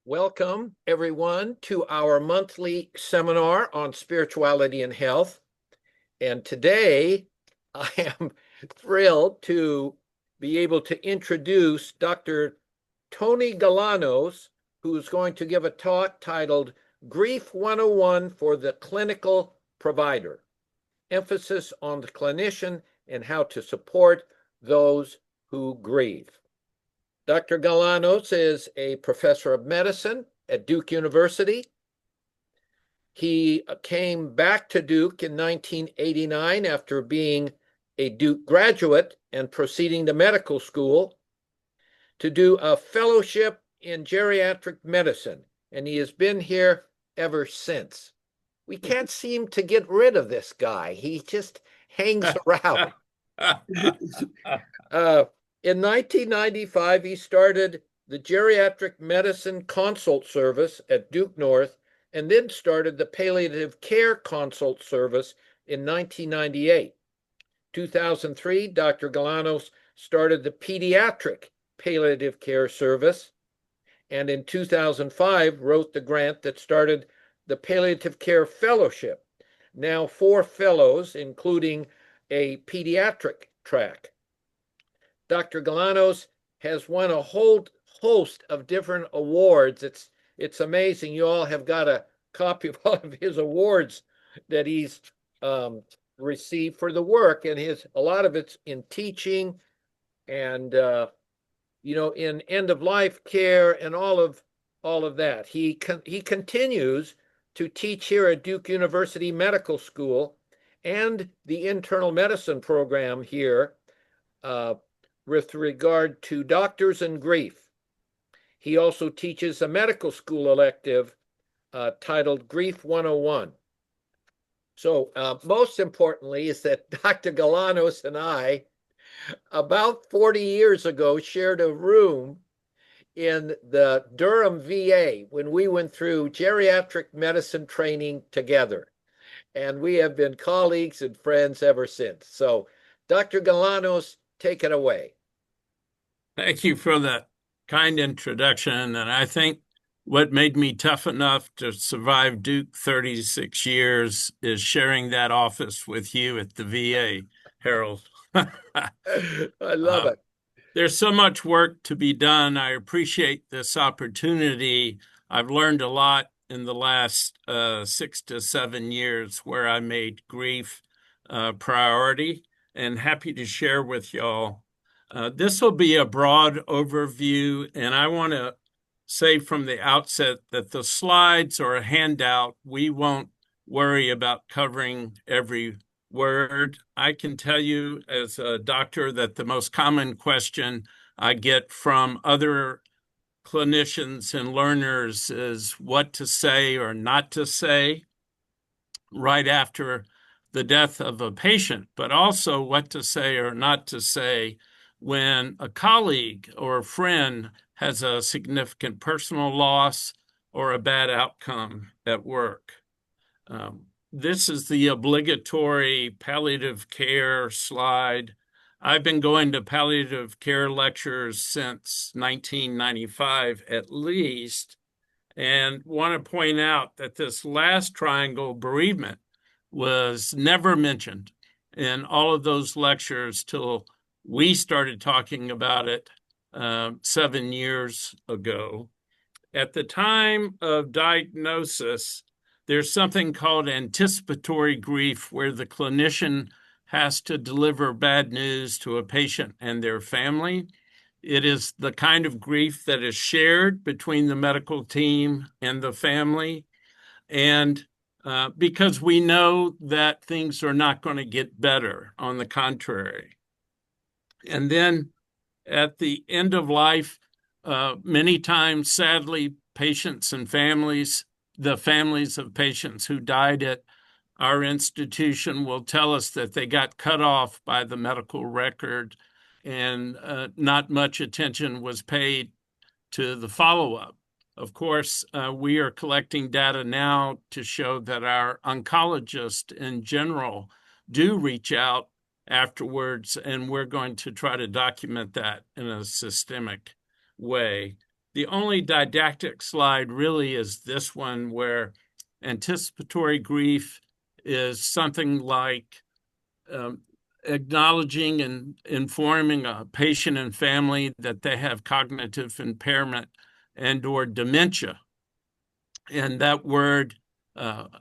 Welcome, everyone, to our monthly seminar on spirituality and health. And today, I am thrilled to be able to introduce Dr. Tony Galanos, who's going to give a talk titled Grief 101 for the Clinical Provider, emphasis on the clinician and how to support those who grieve. Dr. Galanos is a professor of medicine at Duke University. He came back to Duke in 1989 after being a Duke graduate and proceeding to medical school to do a fellowship in geriatric medicine, and he has been here ever since. We can't seem to get rid of this guy. He just hangs around. In 1995, he started the Geriatric Medicine Consult Service at Duke North, and then started the Palliative Care Consult Service in 1998. 2003, Dr. Galanos started the Pediatric Palliative Care Service, and in 2005 wrote the grant that started the Palliative Care Fellowship, now 4 fellows, including a pediatric track. Dr. Galanos has won a whole host of different awards. It's amazing. You all have got a copy of all of his awards that he's received for the work, and a lot of it's in teaching and in end of life care and all of that. He continues to teach here at Duke University Medical School and the internal medicine program here with regard to doctors and grief. He also teaches a medical school elective titled Grief 101. So most importantly is that Dr. Galanos and I, about 40 years ago, shared a room in the Durham VA when we went through geriatric medicine training together. And we have been colleagues and friends ever since. So Dr. Galanos, take it away. Thank you for that kind introduction. And I think what made me tough enough to survive Duke 36 years is sharing that office with you at the VA, Harold. I love it. There's so much work to be done. I appreciate this opportunity. I've learned a lot in the last 6 to 7 years where I made grief a priority, and happy to share with y'all. This will be a broad overview, and I want to say from the outset that the slides are a handout. We won't worry about covering every word. I can tell you as a doctor that the most common question I get from other clinicians and learners is what to say or not to say right after the death of a patient, but also what to say or not to say when a colleague or a friend has a significant personal loss or a bad outcome at work. This is the obligatory palliative care slide. I've been going to palliative care lectures since 1995 at least, and want to point out that this last triangle, bereavement, was never mentioned in all of those lectures till we started talking about it 7 years ago. At the time of diagnosis, there's something called anticipatory grief, where the clinician has to deliver bad news to a patient and their family. It is the kind of grief that is shared between the medical team and the family. And because we know that things are not going to get better, on the contrary. And then at the end of life, many times, sadly, patients and families, the families of patients who died at our institution will tell us that they got cut off by the medical record and not much attention was paid to the follow-up. Of course, we are collecting data now to show that our oncologists in general do reach out afterwards, and we're going to try to document that in a systemic way. The only didactic slide really is this one, where anticipatory grief is something like acknowledging and informing a patient and family that they have cognitive impairment and or dementia. And that word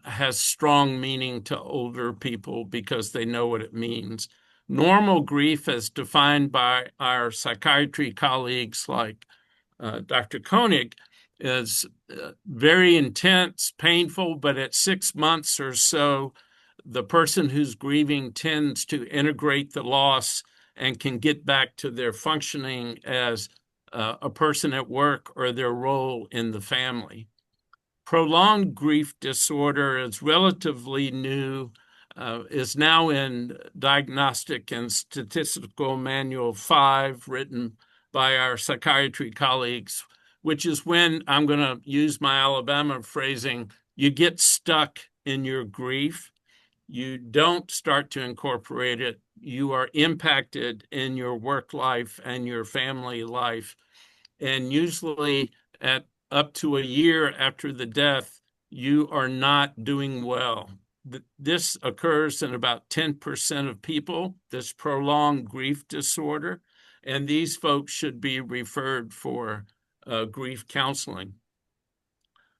has strong meaning to older people because they know what it means. Normal grief, as defined by our psychiatry colleagues like Dr. Koenig, is very intense, painful, but at 6 months or so, the person who's grieving tends to integrate the loss and can get back to their functioning as a person at work or their role in the family. Prolonged grief disorder is relatively new, is now in Diagnostic and Statistical Manual 5, written by our psychiatry colleagues, which is when, I'm going to use my Alabama phrasing, you get stuck in your grief. You don't start to incorporate it. You are impacted in your work life and your family life. And usually at up to a year after the death, you are not doing well. This occurs in about 10% of people, this prolonged grief disorder, and these folks should be referred for grief counseling.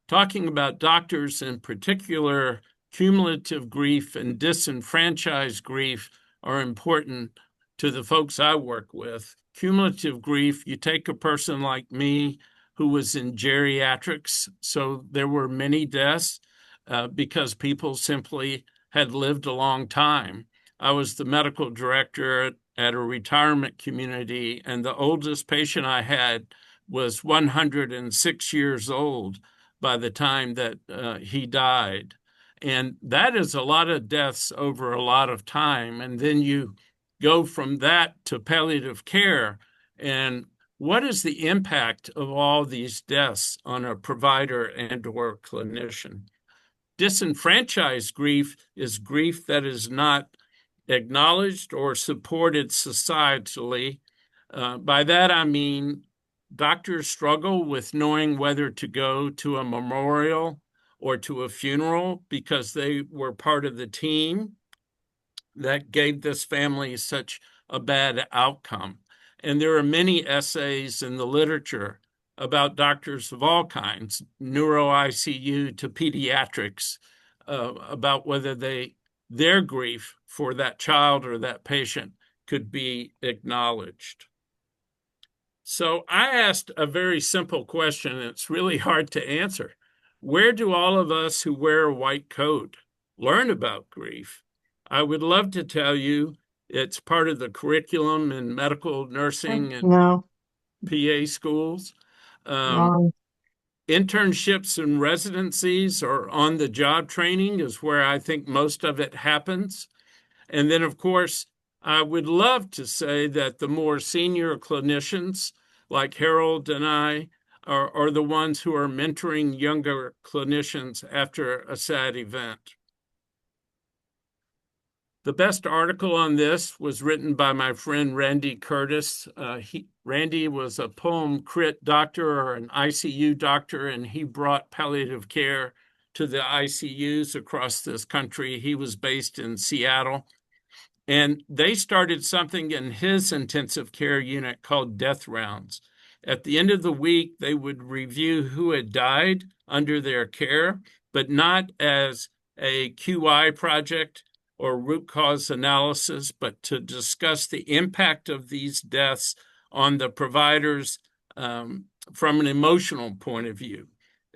Talking about doctors in particular, cumulative grief and disenfranchised grief are important to the folks I work with. Cumulative grief, you take a person like me who was in geriatrics, so there were many deaths because people simply had lived a long time. I was the medical director at a retirement community, and the oldest patient I had was 106 years old by the time that he died. And that is a lot of deaths over a lot of time. And then you go from that to palliative care. And what is the impact of all these deaths on a provider and or clinician? Disenfranchised grief is grief that is not acknowledged or supported societally. By that, I mean doctors struggle with knowing whether to go to a memorial or to a funeral because they were part of the team that gave this family such a bad outcome. And there are many essays in the literature about doctors of all kinds, neuro ICU to pediatrics, about whether their grief for that child or that patient could be acknowledged. So I asked a very simple question, and it's really hard to answer. Where do all of us who wear a white coat learn about grief? I would love to tell you it's part of the curriculum in medical nursing and PA schools. Internships and residencies or on-the-job training is where I think most of it happens. And then, of course, I would love to say that the more senior clinicians like Harold and I are the ones who are mentoring younger clinicians after a sad event. The best article on this was written by my friend Randy Curtis. Randy was a poem crit doctor or an ICU doctor, and he brought palliative care to the ICUs across this country. He was based in Seattle. And they started something in his intensive care unit called death rounds. At the end of the week, they would review who had died under their care, but not as a QI project or root cause analysis, but to discuss the impact of these deaths on the providers from an emotional point of view.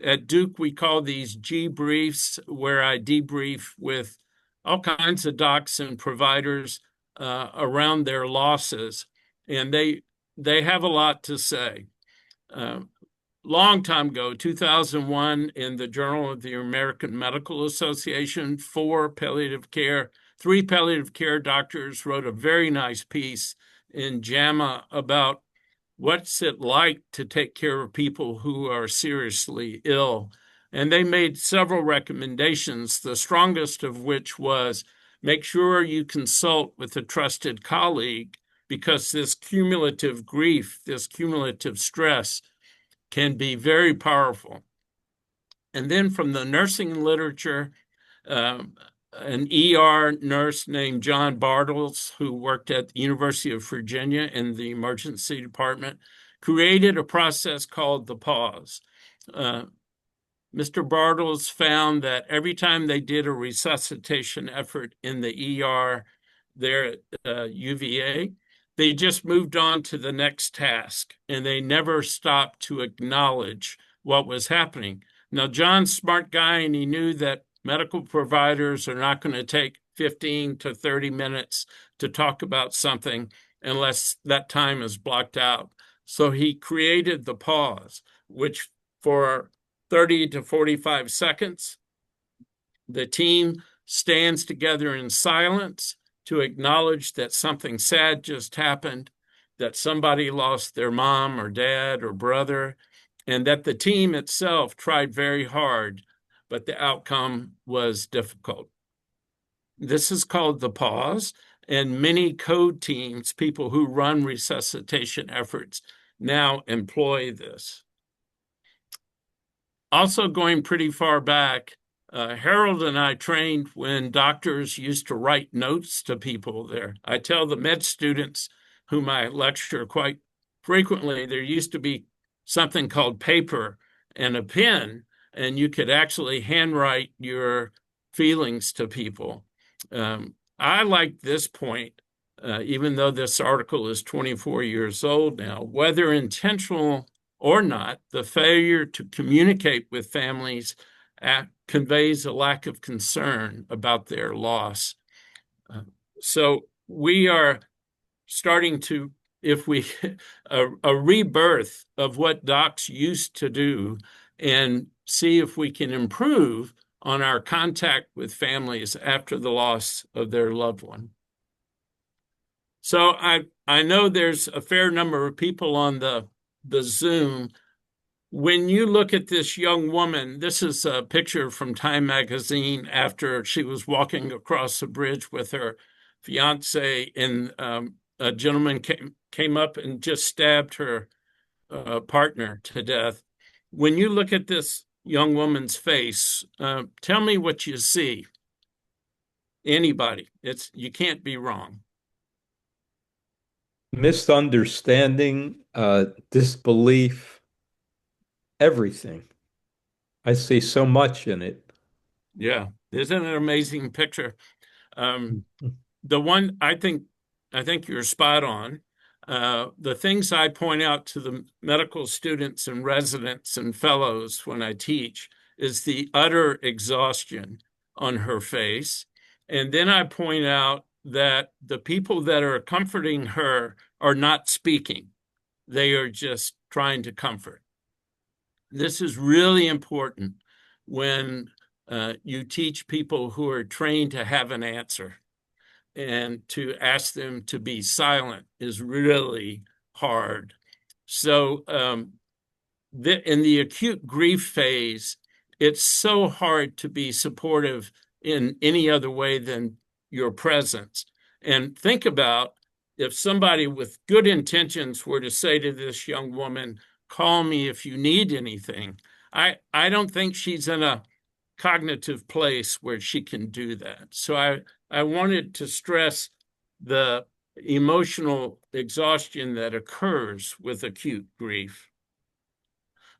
At Duke, we call these G briefs, where I debrief with all kinds of docs and providers around their losses, and they have a lot to say. Long time ago, 2001, in the Journal of the American Medical Association, three palliative care doctors wrote a very nice piece in JAMA about what's it like to take care of people who are seriously ill. And they made several recommendations, the strongest of which was make sure you consult with a trusted colleague, because this cumulative grief, this cumulative stress can be very powerful. And then from the nursing literature, an ER nurse named John Bartles, who worked at the University of Virginia in the emergency department, created a process called the pause. Mr. Bartles found that every time they did a resuscitation effort in the ER there at UVA, they just moved on to the next task, and they never stopped to acknowledge what was happening. Now, John's a smart guy, and he knew that medical providers are not going to take 15 to 30 minutes to talk about something unless that time is blocked out. So he created the pause, which for 30 to 45 seconds, the team stands together in silence to acknowledge that something sad just happened, that somebody lost their mom or dad or brother, and that the team itself tried very hard, but the outcome was difficult. This is called the pause, and many code teams, people who run resuscitation efforts, now employ this. Also going pretty far back, Harold and I trained when doctors used to write notes to people there. I tell the med students whom I lecture quite frequently, there used to be something called paper and a pen, and you could actually handwrite your feelings to people. I like this point, even though this article is 24 years old now, whether intentional or not, the failure to communicate with families conveys a lack of concern about their loss. So we are starting to, if we, a rebirth of what docs used to do and see if we can improve on our contact with families after the loss of their loved one. So I know there's a fair number of people on the Zoom. When you look at this young woman, this is a picture from Time magazine after she was walking across the bridge with her fiance, and a gentleman came up and just stabbed her partner to death. When you look at this young woman's face, tell me what you see. Anybody, you can't be wrong. Misunderstanding, disbelief, everything. I see so much in it. Yeah, isn't it an amazing picture? The one I think you're spot on. The things I point out to the medical students and residents and fellows when I teach is the utter exhaustion on her face. And then I point out that the people that are comforting her are not speaking. They are just trying to comfort. This is really important when you teach people who are trained to have an answer, and to ask them to be silent is really hard. So in the acute grief phase, it's so hard to be supportive in any other way than your presence. And think about if somebody with good intentions were to say to this young woman, call me if you need anything. I don't think she's in a cognitive place where she can do that. So I wanted to stress the emotional exhaustion that occurs with acute grief.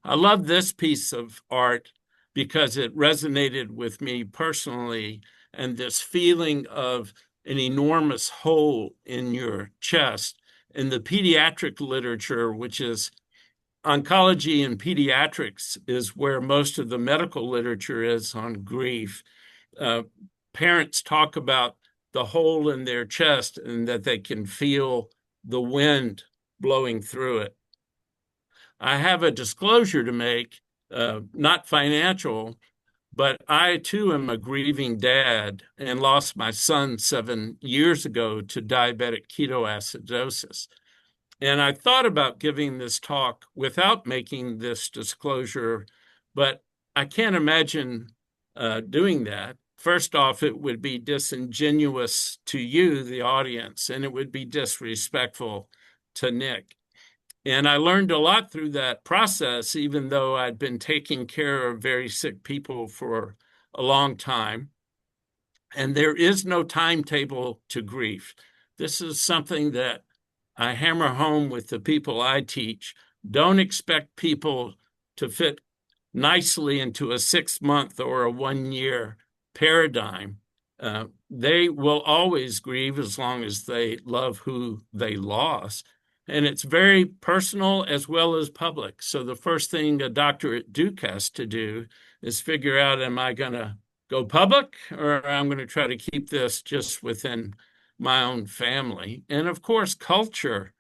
I love this piece of art because it resonated with me personally, and this feeling of an enormous hole in your chest. In the pediatric literature, which is oncology and pediatrics, is where most of the medical literature is on grief. Parents talk about the hole in their chest and that they can feel the wind blowing through it. I have a disclosure to make, not financial, but I too am a grieving dad and lost my son 7 years ago to diabetic ketoacidosis. And I thought about giving this talk without making this disclosure, but I can't imagine doing that. First off, it would be disingenuous to you, the audience, and it would be disrespectful to Nick. And I learned a lot through that process, even though I'd been taking care of very sick people for a long time. And there is no timetable to grief. This is something that I hammer home with the people I teach. Don't expect people to fit nicely into a 6-month or a 1-year paradigm. They will always grieve as long as they love who they lost. And it's very personal as well as public. So the first thing a doctor at Duke has to do is figure out, am I going to go public, or I'm going to try to keep this just within my own family? And of course, culture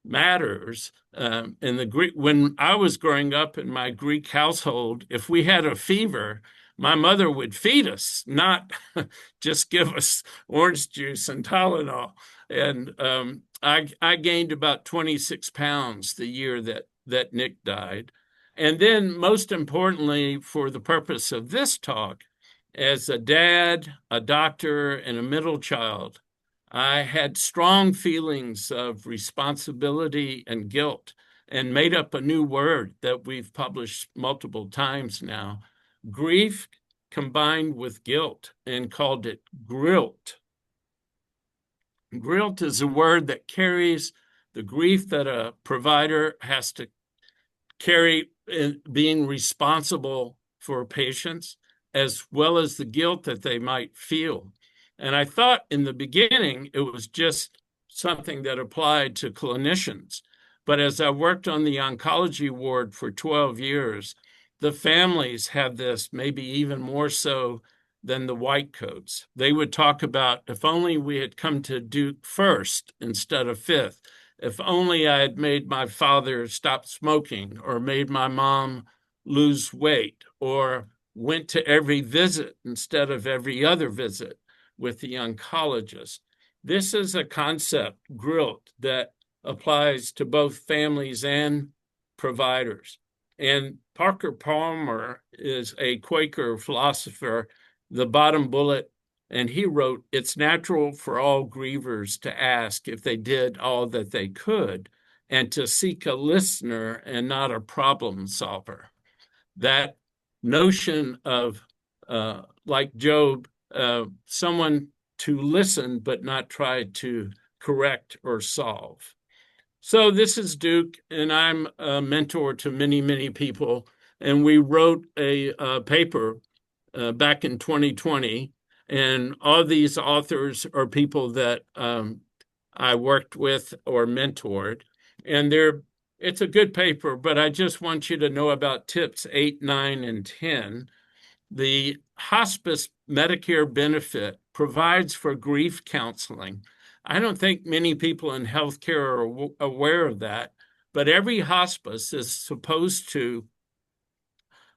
matters. In the Greek, when I was growing up in my Greek household, if we had a fever, my mother would feed us, not just give us orange juice and Tylenol. And I gained about 26 pounds the year that Nick died. And then, most importantly, for the purpose of this talk, as a dad, a doctor, and a middle child, I had strong feelings of responsibility and guilt, and made up a new word that we've published multiple times now, grief combined with guilt, and called it grilt. Grilt is a word that carries the grief that a provider has to carry in being responsible for patients, as well as the guilt that they might feel. And I thought in the beginning it was just something that applied to clinicians. But as I worked on the oncology ward for 12 years, the families had this, maybe even more so than the white coats. They would talk about, if only we had come to Duke first instead of fifth, if only I had made my father stop smoking, or made my mom lose weight, or went to every visit instead of every other visit with the oncologist. This is a concept, grilt, that applies to both families and providers. And Parker Palmer is a Quaker philosopher, the bottom bullet, and he wrote, "It's natural for all grievers to ask if they did all that they could, and to seek a listener and not a problem solver." That notion of, like Job, someone to listen but not try to correct or solve. So this is Duke, and I'm a mentor to many, many people. And we wrote a paper back in 2020. And all these authors are people that I worked with or mentored. And it's a good paper, but I just want you to know about tips 8, 9, and 10. The hospice Medicare benefit provides for grief counseling. I don't think many people in healthcare are aware of that, but every hospice is supposed to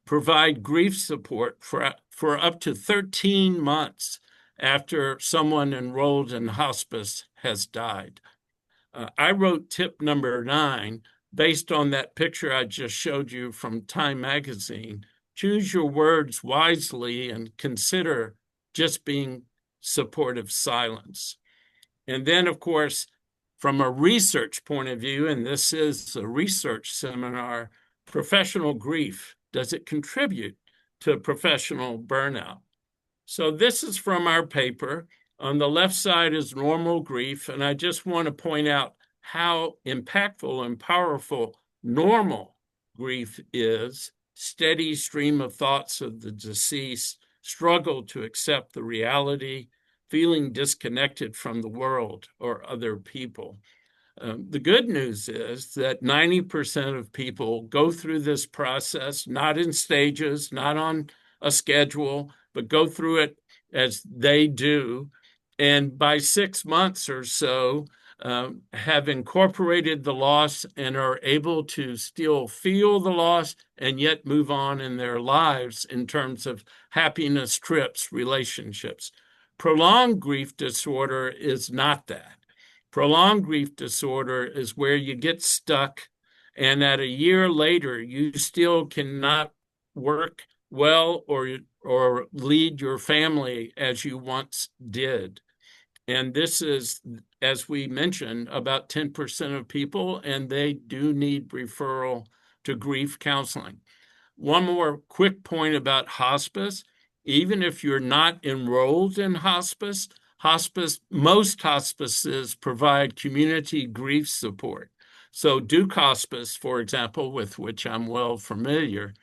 provide grief support for up to 13 months after someone enrolled in hospice has died. I wrote tip number 9 based on that picture I just showed you from Time magazine. Choose your words wisely and consider just being supportive silence. And then, of course, from a research point of view, and this is a research seminar, professional grief, does it contribute to professional burnout? So this is from our paper. On the left side is normal grief, and I just want to point out how impactful and powerful normal grief is. Steady stream of thoughts of the deceased, struggle to accept the reality, feeling disconnected from the world or other people. The good news is that 90% of people go through this process, not in stages, not on a schedule, but go through it as they do. And by 6 months or so, have incorporated the loss and are able to still feel the loss and yet move on in their lives in terms of happiness, trips, relationships. Prolonged grief disorder is not that. Prolonged grief disorder is where you get stuck, and at a year later, you still cannot work well or lead your family as you once did. And this is as we mentioned, about 10% of people, and they do need referral to grief counseling. One more quick point about hospice. Even if you're not enrolled in hospice, most hospices provide community grief support. So Duke Hospice, for example, with which I'm well familiar,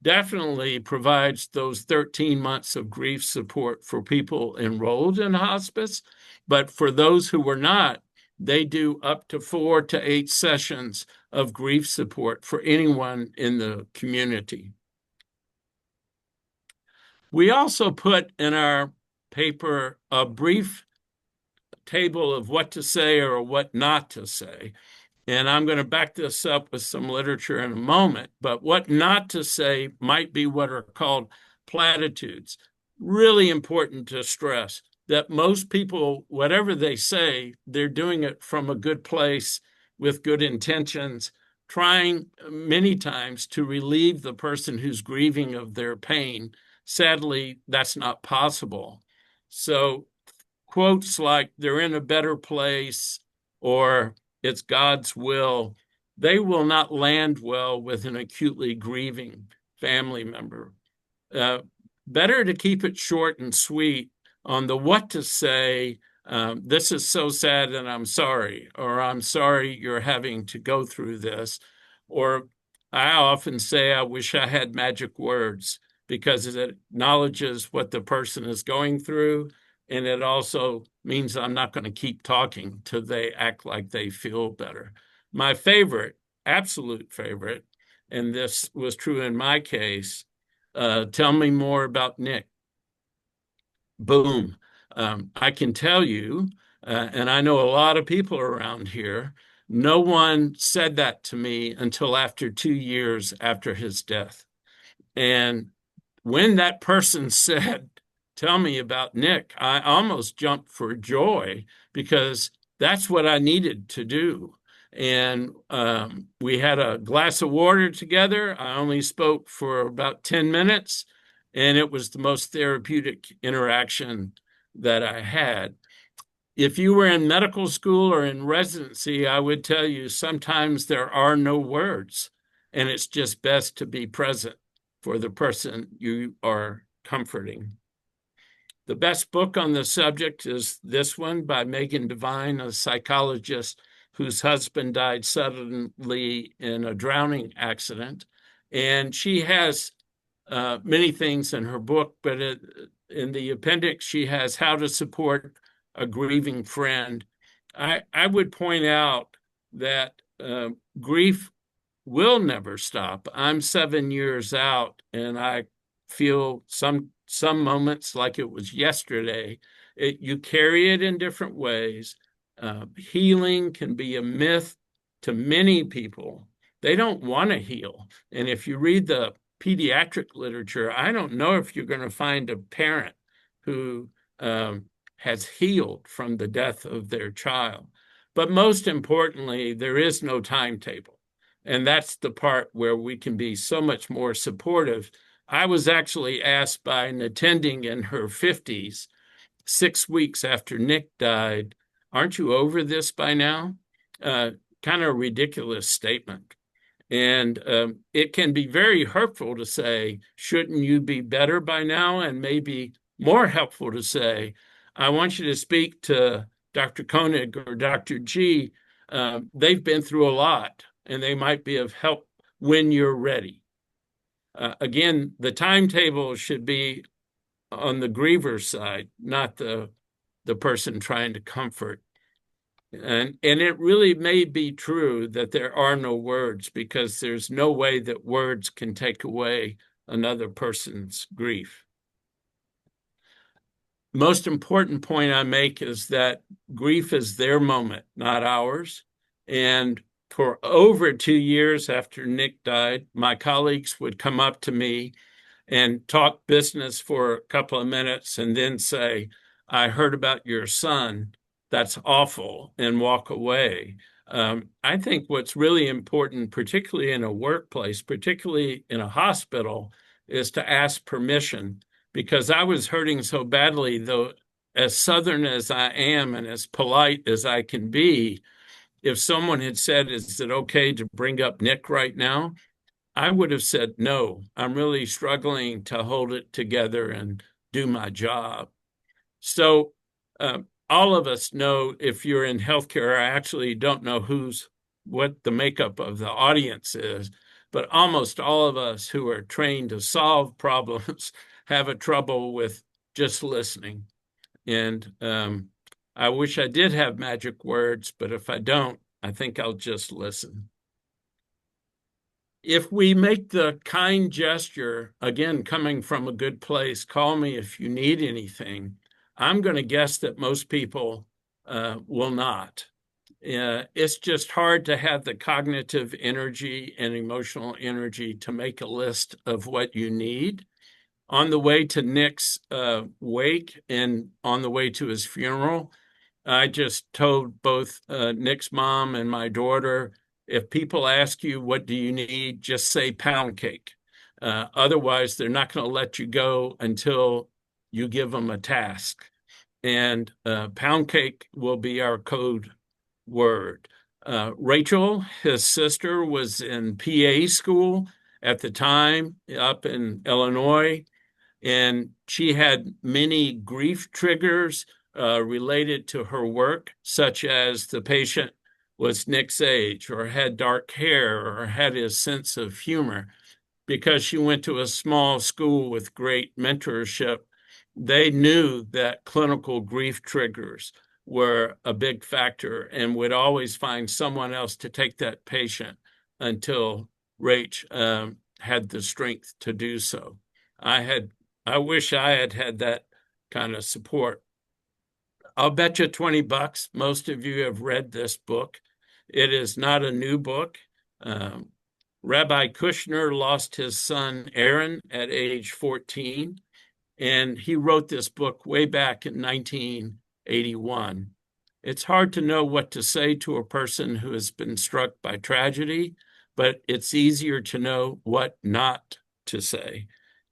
definitely provides those 13 months of grief support for people enrolled in hospice. But for those who were not, they do up to 4 to 8 sessions of grief support for anyone in the community. We also put in our paper a brief table of what to say or what not to say. And I'm going to back this up with some literature in a moment. But what not to say might be what are called platitudes. Really important to stress that most people, whatever they say, they're doing it from a good place with good intentions, trying many times to relieve the person who's grieving of their pain. Sadly, that's not possible. So quotes like they're in a better place or it's God's will, they will not land well with an acutely grieving family member. Better to keep it short and sweet on the what to say. This is so sad and I'm sorry, or I'm sorry you're having to go through this. Or I often say, I wish I had magic words, because it acknowledges what the person is going through. And it also means I'm not going to keep talking till they act like they feel better. My favorite, absolute favorite, and this was true in my case, tell me more about Nick. Boom. I can tell you, and I know a lot of people around here, no one said that to me until after 2 years after his death. And when that person said, tell me about Nick, I almost jumped for joy, because that's what I needed to do. And we had a glass of water together. I only spoke for about 10 minutes, and it was the most therapeutic interaction that I had. If you were in medical school or in residency, I would tell you sometimes there are no words, and it's just best to be present for the person you are comforting. The best book on the subject is this one by Megan Devine, a psychologist whose husband died suddenly in a drowning accident. And she has many things in her book, but in the appendix, she has how to support a grieving friend. I would point out that grief will never stop. I'm 7 years out, and I feel some moments like it was yesterday. You carry it in different ways. Healing can be a myth to many people. They don't want to heal. And if you read the pediatric literature, I don't know if you're going to find a parent who has healed from the death of their child. But most importantly, there is no timetable. And that's the part where we can be so much more supportive. I was actually asked by an attending in her 50s, 6 weeks after Nick died, aren't you over this by now? Kind of a ridiculous statement. And it can be very hurtful to say, shouldn't you be better by now? And maybe more helpful to say, I want you to speak to Dr. Koenig or Dr. G. They've been through a lot, and they might be of help when you're ready. Again, the timetable should be on the griever's side, not the person trying to comfort. And it really may be true that there are no words, because there's no way that words can take away another person's grief. Most important point I make is that grief is their moment, not ours. And for over 2 years after Nick died, my colleagues would come up to me and talk business for a couple of minutes and then say, I heard about your son. That's awful, and walk away. I think what's really important, particularly in a workplace, particularly in a hospital, is to ask permission, because I was hurting so badly, though as Southern as I am and as polite as I can be, if someone had said, is it okay to bring up Nick right now? I would have said, no, I'm really struggling to hold it together and do my job. So all of us know, if you're in healthcare, I actually don't know what the makeup of the audience is, but almost all of us who are trained to solve problems have a trouble with just listening. And I wish I did have magic words, but if I don't, I think I'll just listen. If we make the kind gesture, again, coming from a good place, call me if you need anything, I'm going to guess that most people will not. It's just hard to have the cognitive energy and emotional energy to make a list of what you need. On the way to Nick's wake and on the way to his funeral, I just told both Nick's mom and my daughter, if people ask you, what do you need, just say pound cake. Otherwise, they're not going to let you go until you give them a task. And pound cake will be our code word. Rachel, his sister, was in PA school at the time up in Illinois, and she had many grief triggers related to her work, such as the patient was Nick's age, or had dark hair, or had his sense of humor. Because she went to a small school with great mentorship, they knew that clinical grief triggers were a big factor and would always find someone else to take that patient until Rach had the strength to do so. I wish I had that kind of support. I'll bet you $20 most of you have read this book. It is not a new book. Rabbi Kushner lost his son Aaron at age 14, and he wrote this book way back in 1981. It's hard to know what to say to a person who has been struck by tragedy, but it's easier to know what not to say.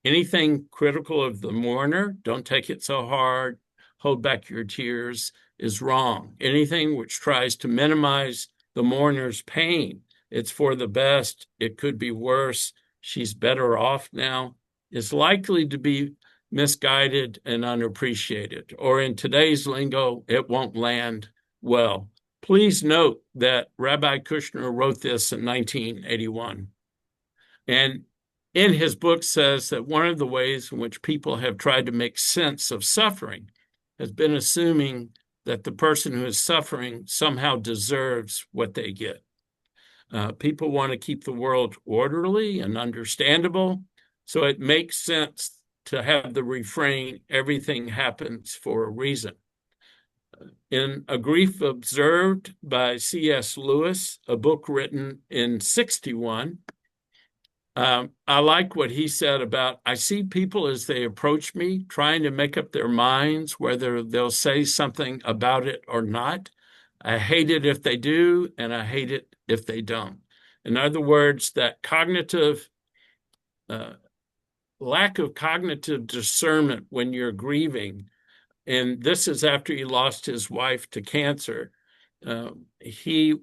Anything critical of the mourner, don't take it so hard, hold back your tears, is wrong. Anything which tries to minimize the mourner's pain, it's for the best, it could be worse, she's better off now, is likely to be misguided and unappreciated, or in today's lingo, it won't land well. Please note that Rabbi Kushner wrote this in 1981. And in his book says that one of the ways in which people have tried to make sense of suffering has been assuming that the person who is suffering somehow deserves what they get. People want to keep the world orderly and understandable, so it makes sense to have the refrain, everything happens for a reason. In A Grief Observed by C.S. Lewis, a book written in 1961, I like what he said about, I see people as they approach me trying to make up their minds whether they'll say something about it or not. I hate it if they do, and I hate it if they don't. In other words, that cognitive lack of cognitive discernment when you're grieving, and this is after he lost his wife to cancer, he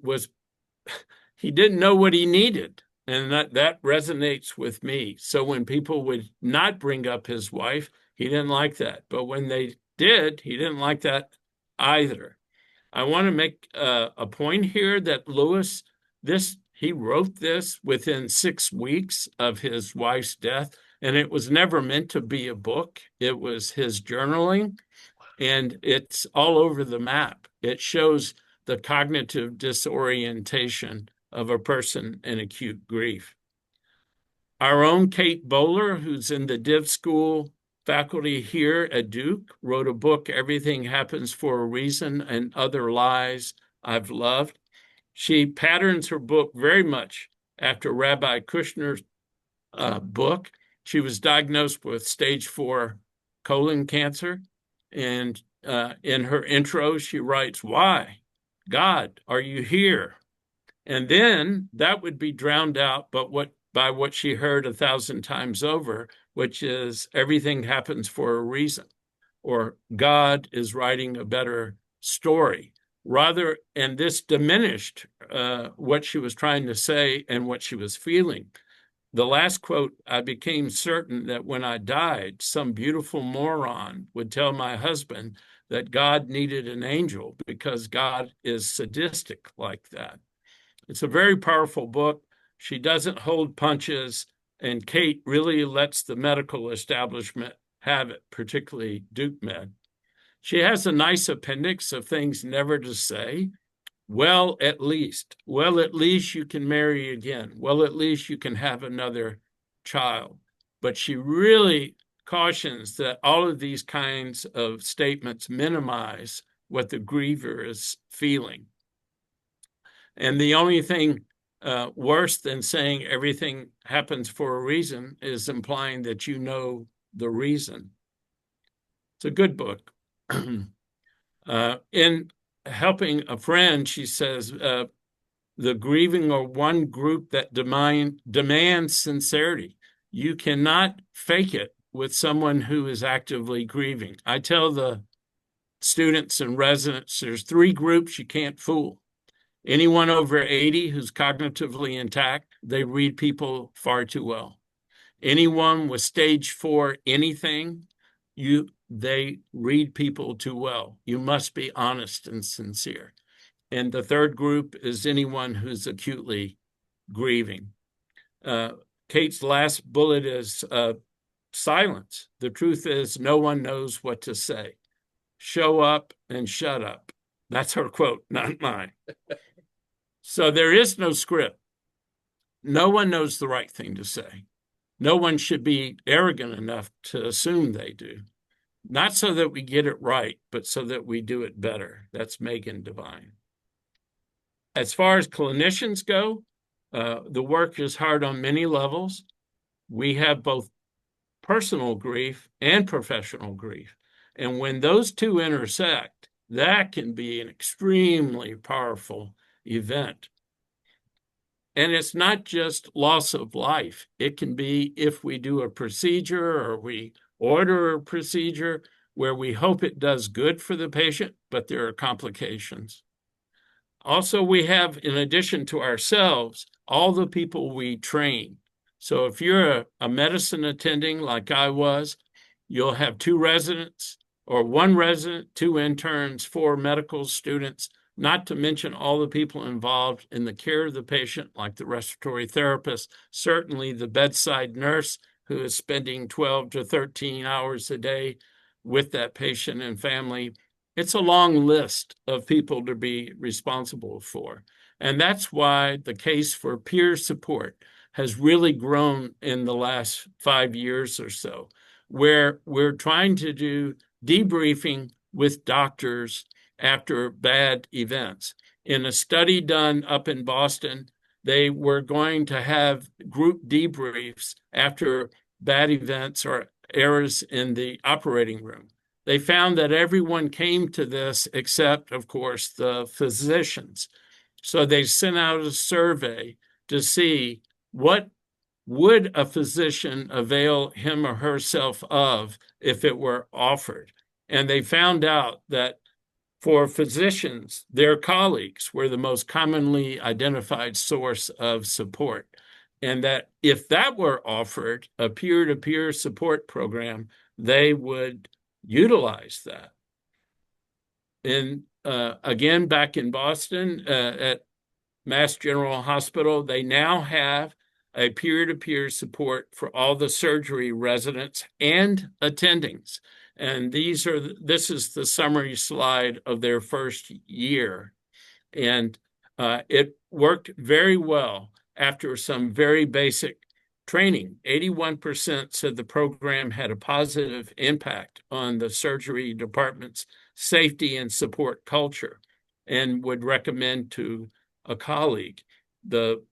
didn't know what he needed. And that resonates with me. So when people would not bring up his wife, he didn't like that. But when they did, he didn't like that either. I want to make a point here that Lewis, he wrote this within 6 weeks of his wife's death, and it was never meant to be a book. It was his journaling, and it's all over the map. It shows the cognitive disorientation of a person in acute grief. Our own Kate Bowler, who's in the Div School faculty here at Duke, wrote a book, Everything Happens for a Reason and Other Lies I've Loved. She patterns her book very much after Rabbi Kushner's book. She was diagnosed with stage 4 colon cancer. And in her intro, she writes, "Why? God, are you here?" And then that would be drowned out by what she heard 1,000 times over, which is everything happens for a reason. or God is writing a better story. And this diminished what she was trying to say and what she was feeling. The last quote, I became certain that when I died, some beautiful moron would tell my husband that God needed an angel because God is sadistic like that. It's a very powerful book. She doesn't hold punches, and Kate really lets the medical establishment have it, particularly Duke Med. She has a nice appendix of things never to say. Well, at least you can marry again. Well, at least you can have another child. But she really cautions that all of these kinds of statements minimize what the griever is feeling. And the only thing worse than saying everything happens for a reason is implying that you know the reason. It's a good book. In helping a friend, she says, the grieving are one group that demands sincerity. You cannot fake it with someone who is actively grieving. I tell the students and residents, there's 3 groups you can't fool. Anyone over 80 who's cognitively intact, they read people far too well. Anyone with stage 4 anything, they read people too well. You must be honest and sincere. And the 3rd group is anyone who's acutely grieving. Kate's last bullet is silence. The truth is no one knows what to say. Show up and shut up. That's her quote, not mine. So there is no script. No one knows the right thing to say. No one should be arrogant enough to assume they do. Not so that we get it right, but so that we do it better. That's Megan Devine. As far as clinicians go, the work is hard on many levels. We have both personal grief and professional grief. And when those two intersect, that can be an extremely powerful event. And it's not just loss of life. It can be if we do a procedure or we order a procedure where we hope it does good for the patient, but there are complications. Also, we have, in addition to ourselves, all the people we train. So if you're a medicine attending like I was, you'll have 2 residents or 1 resident, 2 interns, 4 medical students, not to mention all the people involved in the care of the patient, like the respiratory therapist, certainly the bedside nurse who is spending 12 to 13 hours a day with that patient and family. It's a long list of people to be responsible for. And that's why the case for peer support has really grown in the last 5 years or so, where we're trying to do debriefing with doctors after bad events. In a study done up in Boston, they were going to have group debriefs after bad events or errors in the operating room. They found that everyone came to this except, of course, the physicians. So they sent out a survey to see what would a physician avail him or herself of if it were offered. And they found out that for physicians, their colleagues were the most commonly identified source of support. And that if that were offered, a peer-to-peer support program, they would utilize that. And again, back in Boston at Mass General Hospital, they now have a peer-to-peer support for all the surgery residents and attendings. And this is the summary slide of their first year. And it worked very well after some very basic training. 81% said the program had a positive impact on the surgery department's safety and support culture and would recommend to a colleague. The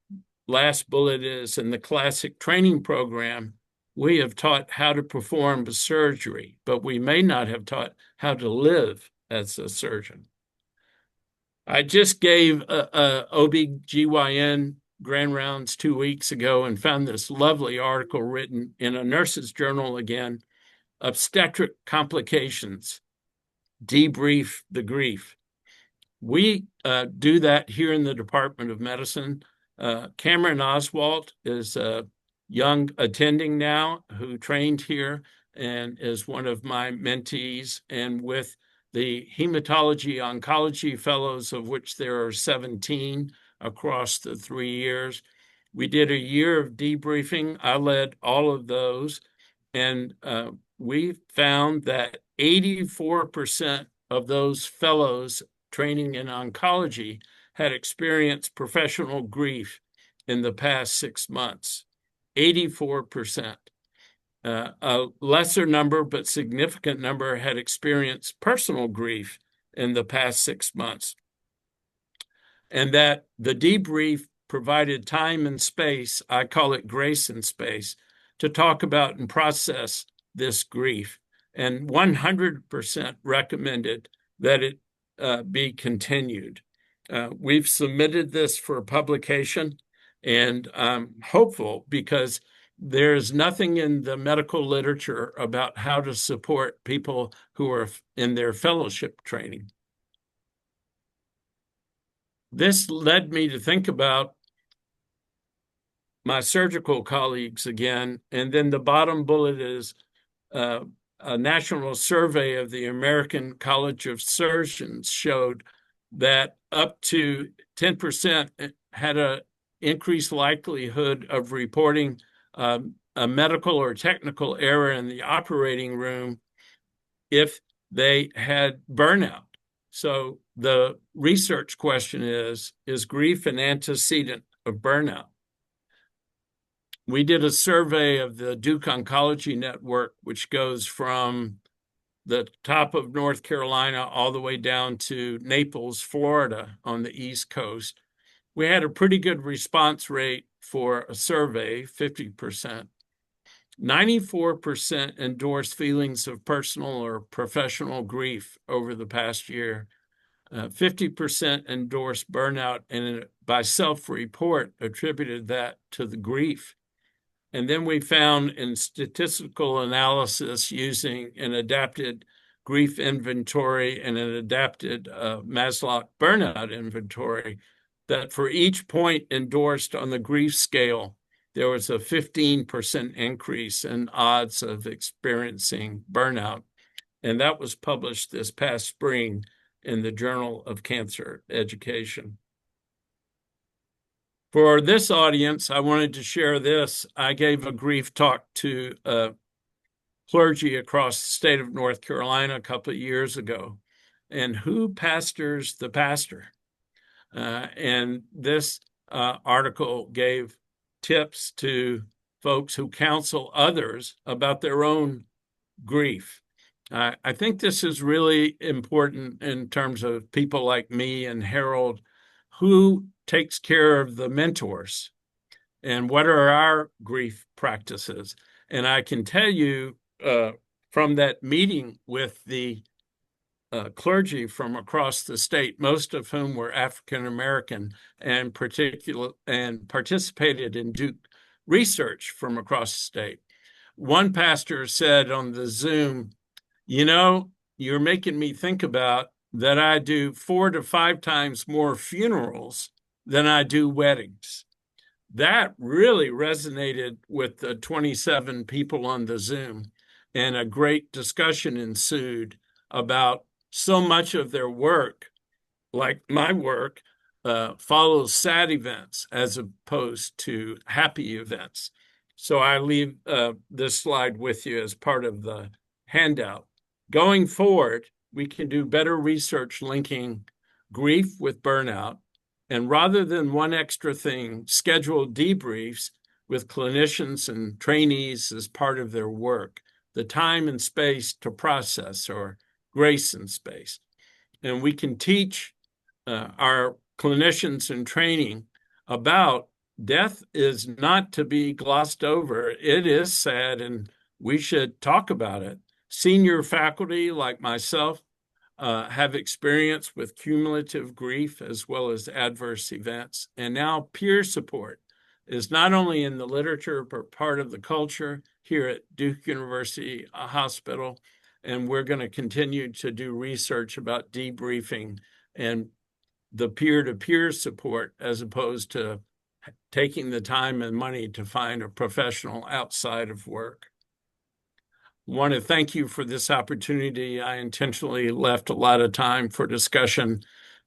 last bullet is, in the classic training program, we have taught how to perform a surgery, but we may not have taught how to live as a surgeon. I just gave a OB/GYN grand rounds 2 weeks ago and found this lovely article written in a nurse's journal again Obstetric complications, debrief the grief. We do that here in the Department of Medicine. Cameron Oswalt is a young attending now who trained here and is one of my mentees. And with the Hematology Oncology Fellows, of which there are 17 across the 3 years, we did a year of debriefing. I led all of those. And we found that 84% of those fellows training in oncology had experienced professional grief in the past 6 months. 84%. A lesser number, but significant number, had experienced personal grief in the past 6 months. And that the debrief provided time and space, I call it grace and space, to talk about and process this grief. And 100% recommended that it be continued. We've submitted this for publication, and I'm hopeful because there's nothing in the medical literature about how to support people who are in their fellowship training. This led me to think about my surgical colleagues again, and then the bottom bullet is a national survey of the American College of Surgeons showed that up to 10% had an increased likelihood of reporting a medical or technical error in the operating room if they had burnout. So the research question is grief an antecedent of burnout? We did a survey of the Duke Oncology Network, which goes from the top of North Carolina all the way down to Naples, Florida on the East Coast. We had a pretty good response rate for a survey, 50%. 94% endorsed feelings of personal or professional grief over the past year. 50% endorsed burnout, and by self-report attributed that to the grief. And then we found in statistical analysis using an adapted grief inventory and an adapted Maslow burnout inventory that for each point endorsed on the grief scale, there was a 15% increase in odds of experiencing burnout. And that was published this past spring in the Journal of Cancer Education. For this audience, I wanted to share this. I gave a grief talk to clergy across the state of North Carolina a couple of years ago. And who pastors the pastor? And this article gave tips to folks who counsel others about their own grief. I think this is really important in terms of people like me and Harold, who takes care of the mentors and what are our grief practices. And I can tell you from that meeting with the clergy from across the state, most of whom were African American and participated in Duke research from across the state. One pastor said on the Zoom, "You know, you're making me think about that I do 4 to 5 times more funerals than I do weddings." That really resonated with the 27 people on the Zoom, and a great discussion ensued about so much of their work, like my work, follows sad events as opposed to happy events. So I leave this slide with you as part of the handout. Going forward, we can do better research linking grief with burnout, and rather than one extra thing, schedule debriefs with clinicians and trainees as part of their work, the time and space to process, or grace and space. And we can teach our clinicians in training about death is not to be glossed over. It is sad, and we should talk about it. Senior faculty like myself have experience with cumulative grief as well as adverse events. And now peer support is not only in the literature, but part of the culture here at Duke University Hospital, and we're going to continue to do research about debriefing and the peer-to-peer support as opposed to taking the time and money to find a professional outside of work. I want to thank you for this opportunity. I intentionally left a lot of time for discussion.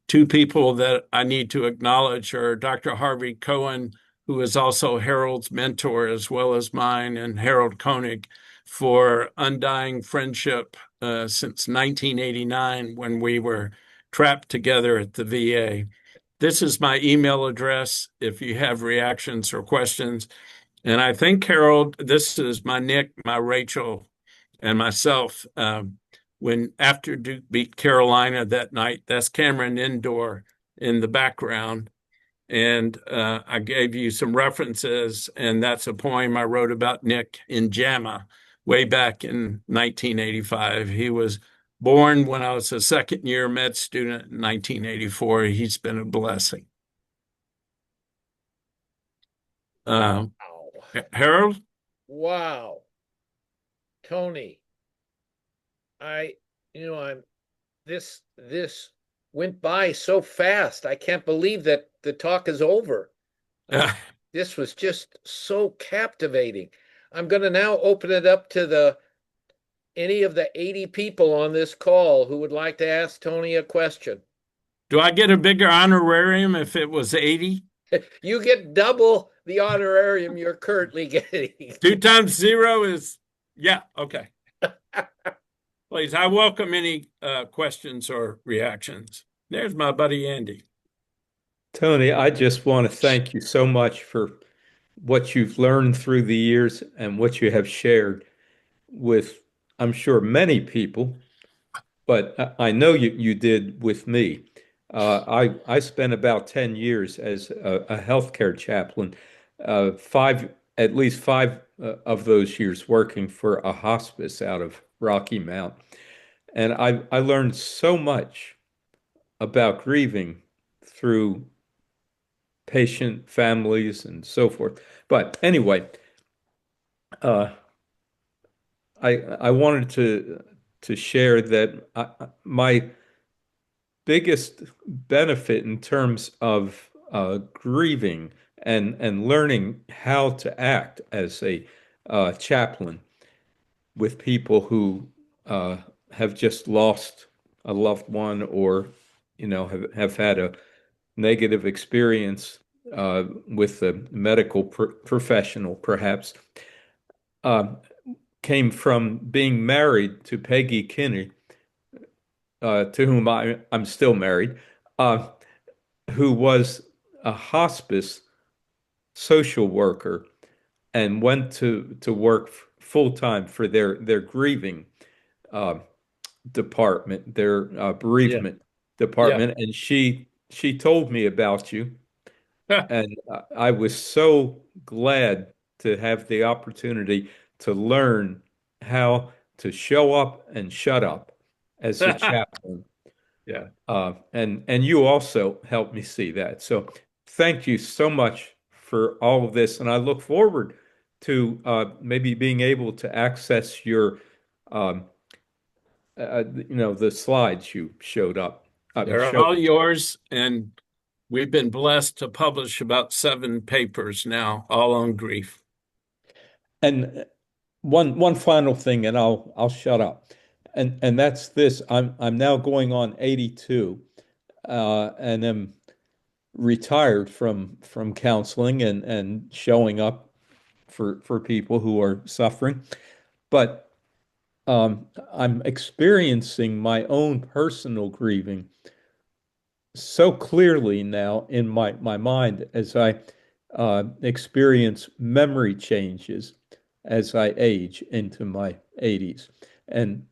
Two people that I need to acknowledge are Dr. Harvey Cohen, who is also Harold's mentor as well as mine, and Harold Koenig for undying friendship since 1989 when we were trapped together at the VA. This is my email address if you have reactions or questions. And I think, Harold, this is my Nick, my Rachel, and myself. When after Duke beat Carolina that night, that's Cameron Indoor in the background. And I gave you some references, and that's a poem I wrote about Nick in JAMA way back in 1985. He was born when I was a second-year med student in 1984. He's been a blessing. Wow. Harold? Wow. Tony, this went by so fast. I can't believe that the talk is over. This was just so captivating. I'm going to now open it up to any of the 80 people on this call who would like to ask Tony a question. Do I get a bigger honorarium if it was 80? You get double the honorarium you're currently getting. 2 times 0 is, yeah, okay. Please, I welcome any questions or reactions. There's my buddy Andy. Tony, I just want to thank you so much for what you've learned through the years and what you have shared with, I'm sure, many people, but I know you did with me. I spent about 10 years as a healthcare chaplain, at least five of those years working for a hospice out of Rocky Mount. And I learned so much about grieving through patient families and so forth. But anyway, I wanted to share that my biggest benefit in terms of grieving and learning how to act as a chaplain with people who have just lost a loved one or have had a negative experience with a medical professional, perhaps, came from being married to Peggy Kinney, to whom I'm still married, who was a hospice social worker and went to work full-time for their grieving department, their bereavement department. And she told me about you. And I was so glad to have the opportunity to learn how to show up and shut up as a chaplain. Yeah. And you also helped me see that. So thank you so much for all of this. And I look forward to maybe being able to access your, the slides you showed up. They're all yours, and we've been blessed to publish about 7 papers now, all on grief. And one final thing, and I'll shut up. And that's this. I'm now going on 82, and am retired from counseling and showing up for people who are suffering. But I'm experiencing my own personal grieving so clearly now in my mind as I experience memory changes as I age into my 80s. And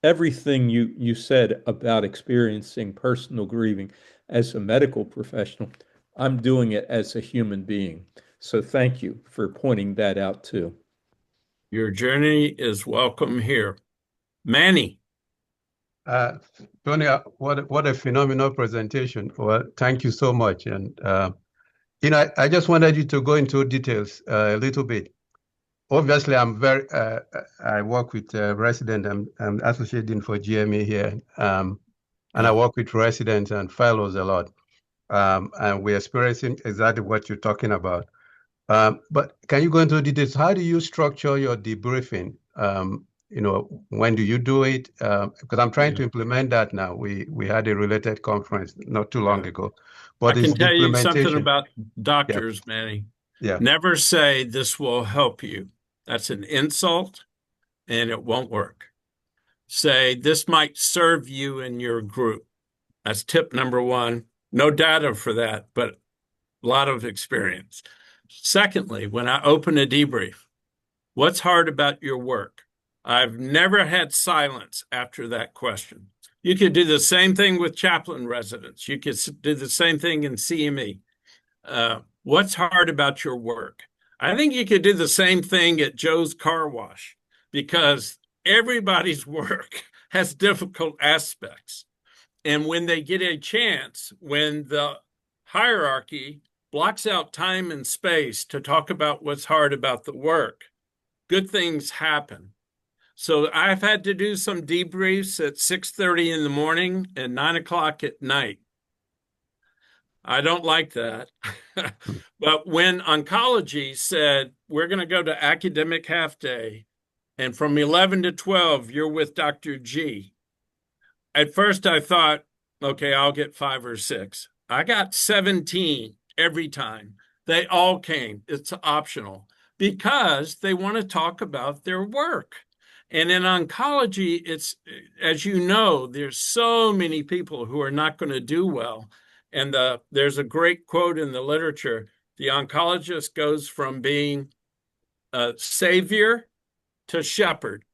everything you said about experiencing personal grieving as a medical professional, I'm doing it as a human being. So thank you for pointing that out too. Your journey is welcome here. Manny. Tony, what a phenomenal presentation. Well, thank you so much. And, I just wanted you to go into details a little bit. obviously I'm very, I work with residents. I'm associate dean for GME here. And I work with residents and fellows a lot. And we're experiencing exactly what you're talking about. But can you go into details? How do you structure your debriefing? When do you do it? Because I'm trying to implement that now. We had a related conference not too long ago. But I can tell you something implementation. about doctors, Manny. Yeah. Never say this will help you. That's an insult and it won't work. Say this might serve you in your group. That's tip number one. No data for that, but a lot of experience. Secondly, when I open a debrief, what's hard about your work? I've never had silence after that question. You could do the same thing with chaplain residents. You could do the same thing in CME. What's hard about your work? I think you could do the same thing at Joe's Car Wash because everybody's work has difficult aspects. And when they get a chance, when the hierarchy blocks out time and space to talk about what's hard about the work, good things happen. So I've had to do some debriefs at 6:30 in the morning and 9 o'clock at night. I don't like that. But when oncology said, we're going to go to academic half day, and from 11 to 12, you're with Dr. G. At first I thought, okay, I'll get 5 or 6. I got 17 every time. They all came. It's optional because they want to talk about their work. And in oncology, it's, as you know, there's so many people who are not going to do well. And there's a great quote in the literature. The oncologist goes from being a savior to shepherd.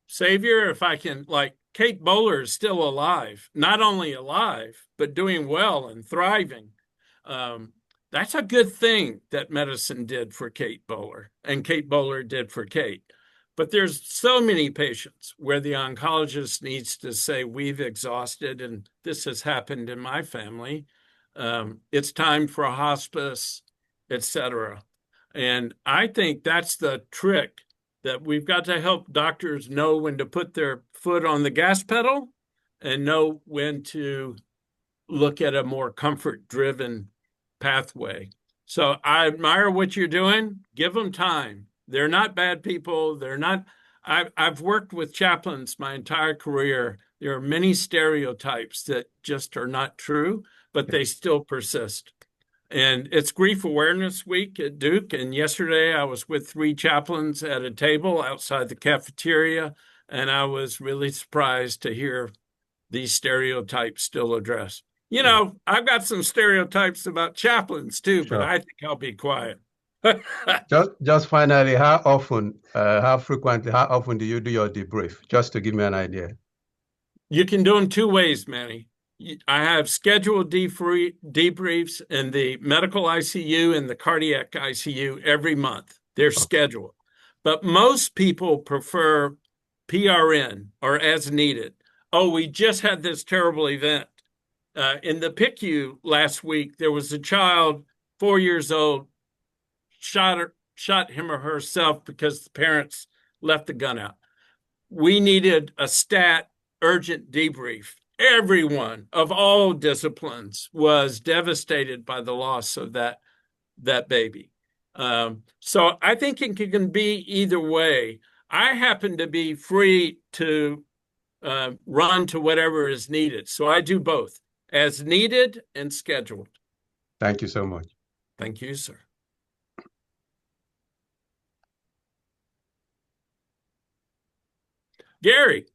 Savior, if I can, like Kate Bowler is still alive, not only alive, but doing well and thriving. That's a good thing that medicine did for Kate Bowler and Kate Bowler did for Kate. But there's so many patients where the oncologist needs to say, we've exhausted, and this has happened in my family. It's time for a hospice, etc. And I think that's the trick, that we've got to help doctors know when to put their foot on the gas pedal and know when to look at a more comfort-driven pathway. So I admire what you're doing. Give them time. They're not bad people. They're not. I've worked with chaplains my entire career. There are many stereotypes that just are not true, but they still persist. And it's Grief Awareness Week at Duke. And yesterday I was with 3 chaplains at a table outside the cafeteria, and I was really surprised to hear these stereotypes still addressed. You know, I've got some stereotypes about chaplains too, but I think I'll be quiet. Just finally, how frequently, how often do you do your debrief? Just to give me an idea. You can do them 2 ways, Manny. I have scheduled debriefs in the medical ICU and the cardiac ICU every month. They're scheduled. But most people prefer PRN or as needed. Oh, we just had this terrible event. In the PICU last week, there was a child, 4 years old, shot him or herself because the parents left the gun out. We needed a stat urgent debrief. Everyone of all disciplines was devastated by the loss of that baby. So I think it can be either way. I happen to be free to run to whatever is needed. So I do both, as needed and scheduled. Thank you so much. Thank you, sir. Gary.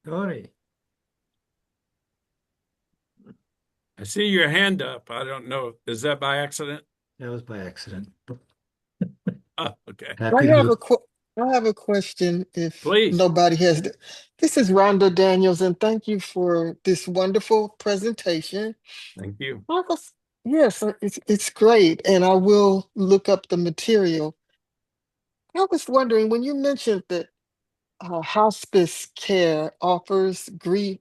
Tony. I see your hand up. I don't know. Is that by accident? That was by accident. Oh, okay. Happy to- I have a question if Please. nobody has. This is Rhonda Daniels, and thank you for this wonderful presentation. Thank you. Yes, it's great, and I will look up the material. I was wondering when you mentioned that hospice care offers grief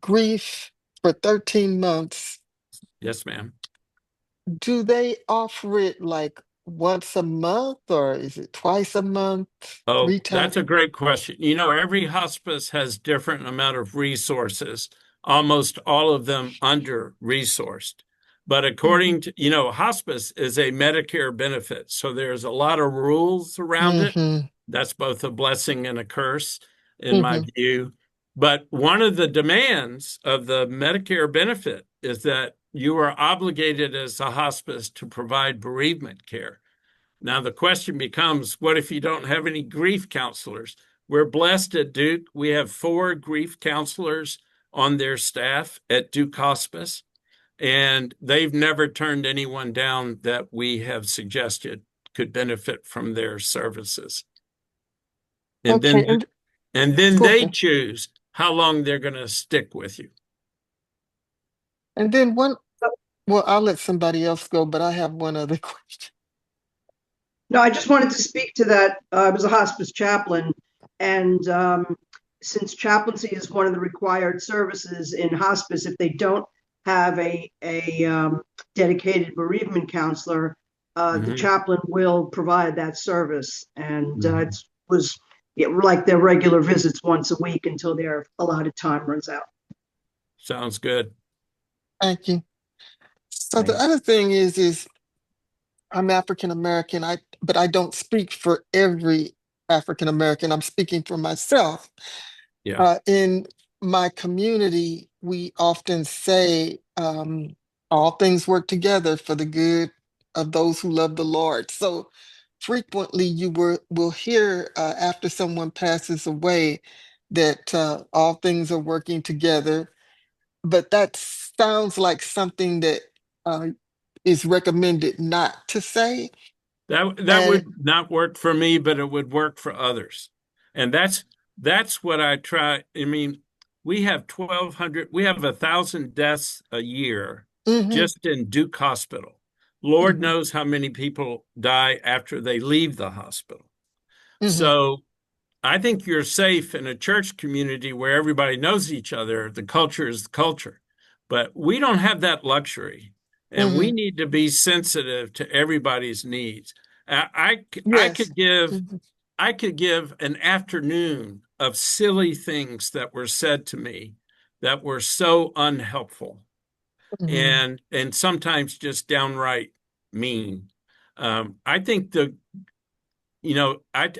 for 13 months. Yes, ma'am. do they offer it like once a month, or is it twice a month, Oh, three that's times? a great question. You know, every hospice has different amount of resources, almost all of them under-resourced. But according to, you know, hospice is a Medicare benefit, so there's a lot of rules around it. Mm-hmm. That's both a blessing and a curse, in my Mm-hmm. view. But one of the demands of the Medicare benefit is that you are obligated as a hospice to provide bereavement care. Now, the question becomes, what if you don't have any grief counselors? We're blessed at Duke. We have 4 grief counselors on their staff at Duke Hospice, and they've never turned anyone down that we have suggested could benefit from their services. And Okay, then go they ahead. choose how long they're going to stick with you. And then well, I'll let somebody else go, but I have one other question. No, I just wanted to speak to that. I was a hospice chaplain, and since chaplaincy is one of the required services in hospice, if they don't have a dedicated bereavement counselor, the chaplain will provide that service, and it was like their regular visits once a week until their allotted time runs out. Sounds good. Thank you. So the other thing is I'm African American, but I don't speak for every African American. I'm speaking for myself. Yeah. In my community, we often say all things work together for the good of those who love the Lord. So frequently you will hear after someone passes away that all things are working together, but that sounds like something that is recommended not to say. That And would not work for me, but it would work for others. And that's what I try. I mean, we have 1,000 deaths a year mhm, just in Duke Hospital. Lord mhm, knows how many people die after they leave the hospital. mhm, So I think you're safe in a church community where everybody knows each other. The culture is the culture. But we don't have that luxury, and we mhm. need to be sensitive to everybody's needs. I Yes. could give Mhm, I could give an afternoon of silly things that were said to me that were so unhelpful mhm. and sometimes just downright mean. I think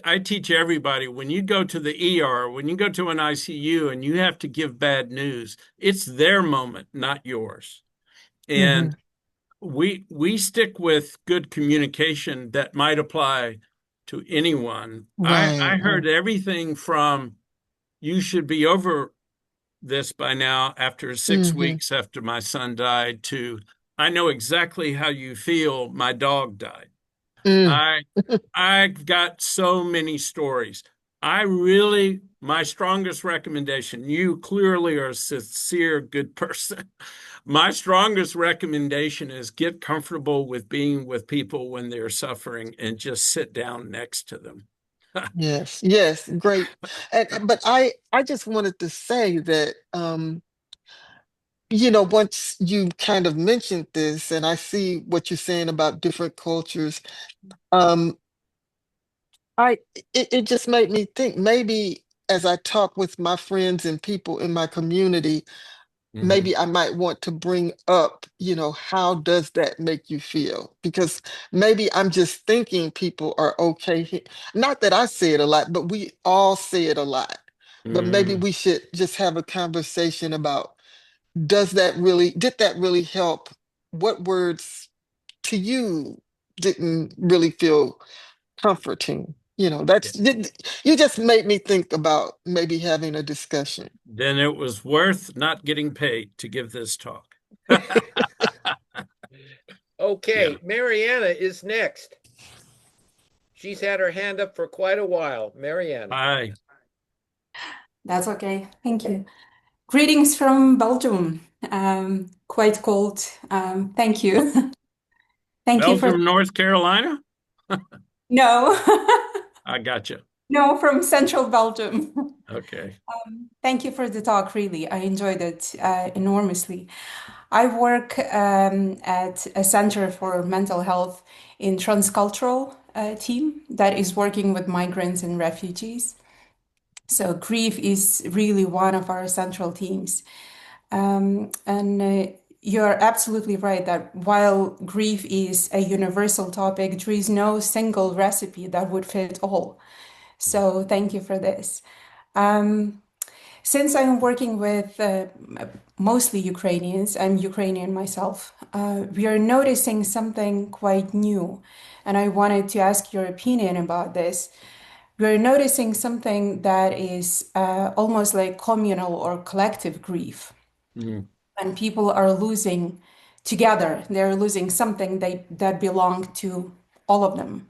I teach everybody when you go to the ER, when you go to an ICU and you have to give bad news, it's their moment, not yours. And Mhm. we stick with good communication that might apply to anyone. I Right, heard right. everything from you should be over this by now after 6 Mhm. weeks after my son died to I know exactly how you feel. My dog died. Mm. I I've got so many stories. My strongest recommendation, you clearly are a sincere, good person. My strongest recommendation is get comfortable with being with people when they're suffering and just sit down next to them. Yes, yes, great. But I just wanted to say that once you kind of mentioned this, and I see what you're saying about different cultures, um, it just made me think maybe as I talk with my friends and people in my community, Mhm. maybe I might want to bring up, how does that make you feel? Because maybe I'm just thinking people are okay. Not that I say it a lot, but we all say it a lot. But maybe Mhm. we should just have a conversation about did that really help? What words to you didn't really feel comforting? Yeah. You just made me think about maybe having a discussion. Then it was worth not getting paid to give this talk. Yeah. Okay, Mariana is next. She's had her hand up for quite a while. Mariana. Hi. That's okay. Thank you. Greetings from Belgium. Quite cold. Thank you. Thank you for Belgium, North Carolina? no, I got you. no, from central Belgium. Okay. Thank you for the talk, really. I enjoyed it enormously. I work at a center for mental health in transcultural team that is working with migrants and refugees. So Grieve is really one of our central teams. And you're absolutely right that while grief is a universal topic, there is no single recipe that would fit all. So thank you for this. Since I'm working with mostly Ukrainians, I'm Ukrainian myself, we are noticing something quite new. And I wanted to ask your opinion about this. We're noticing something that is almost like communal or collective grief. And people are losing together. They're losing something that belonged to all of them.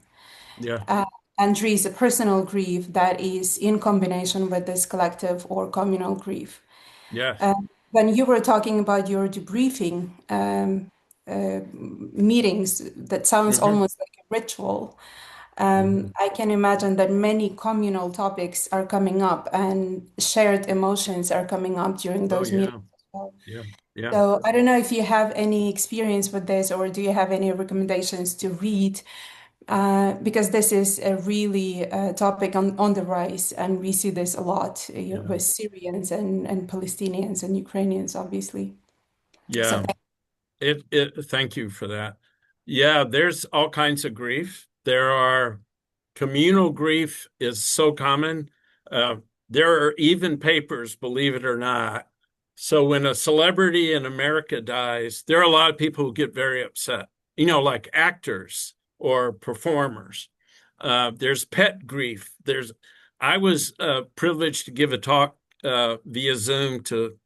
Yeah. And there is a personal grief that is in combination with this collective or communal grief. Yes. When you were talking about your debriefing meetings, that sounds almost like a ritual. I can imagine that many communal topics are coming up and shared emotions are coming up during those meetings as well. Yeah. So I don't know if you have any experience with this, or do you have any recommendations to read? Because this is a really topic on the rise, and we see this a lot with Syrians and Palestinians and Ukrainians, obviously. Yeah. Thank you for that. Yeah, there's all kinds of grief. There are communal grief is so common. There are even papers, believe it or not. So when a celebrity in America dies, there are a lot of people who get very upset, like actors or performers. There's pet grief. I was privileged to give a talk via Zoom to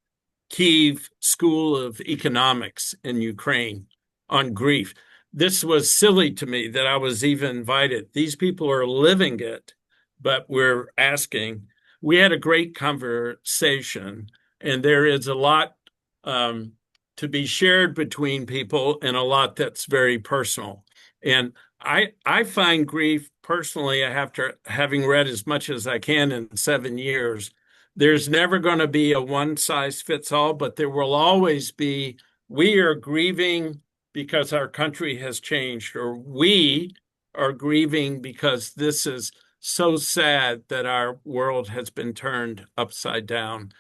Kyiv School of Economics in Ukraine on grief. This was silly to me that I was even invited. These people are living it, but we're asking. We had a great conversation, and there is a lot to be shared between people and a lot that's very personal. And I find grief personally, after having read as much as I can in 7 years, there's never going to be a one size fits all, but there will always be, we are grieving because our country has changed, or we are grieving because this is so sad that our world has been turned upside down.